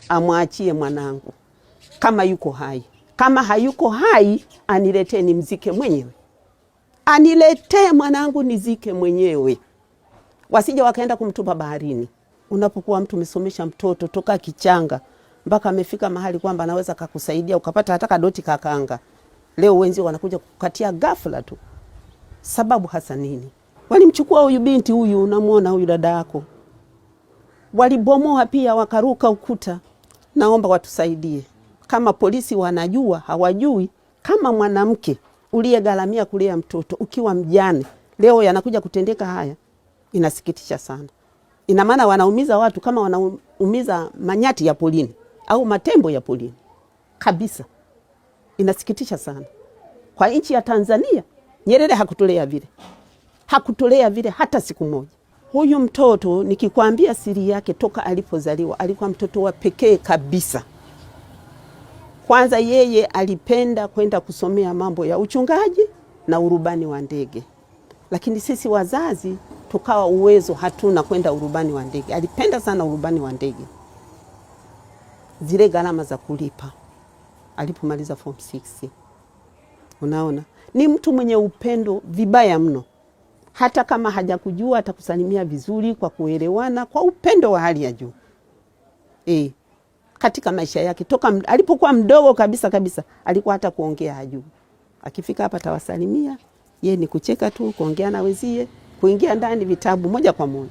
amwachie mwanangu kama yuko hai. Kama hayuko hai, aniletee nimzike mwenyewe. Aniletee mwanangu nizike mwenyewe. Wasije wakaenda kumtupa baharini. Unapokuwa mtu umesomesha mtoto toka kichanga mpaka amefika mahali kwamba anaweza kukusaidia ukapata hata kadoti kakanga, leo wenzi wanakuja kukatia ghafla tu. Sababu hasa nini? Walimchukua huyu binti huyu, unamuona huyu dada yako, walibomoa pia wakaruka ukuta. Naomba watusaidie. Kama polisi wanajua, hawajui, kama mwanamke uliyegaramia kulea mtoto ukiwa mjane, leo yanakuja kutendeka haya, inasikitisha sana. Ina maana wanaumiza watu kama wanaumiza manyati ya polini au matembo ya polini. Kabisa. Inasikitisha sana. Kwa nchi ya Tanzania, Nyerere hakutulea vile. Hakutulea vile hata siku moja. Huyu mtoto nikikwambia siri yake toka alipozaliwa, alikuwa mtoto wa pekee kabisa. Kwanza yeye alipenda kwenda kusomea mambo ya uchungaji na urubani wa ndege. Lakini sisi wazazi tukawa uwezo hatuna kwenda urubani wa ndege. Alipenda sana urubani wa ndege. Zile gharama za kulipa alipomaliza form 6. Unaona? Ni mtu mwenye upendo vibaya mno. Hata kama hajakujua atakusalimia vizuri kwa kuelewana, kwa upendo wa hali ya juu. Katika maisha yake toka alipokuwa mdogo kabisa alikuwa hata kuongea hajui. Akifika hapa tawasalimia, yeye ni kucheka tu, kuongea na wezie, kuingia ndani vitabu moja kwa moja.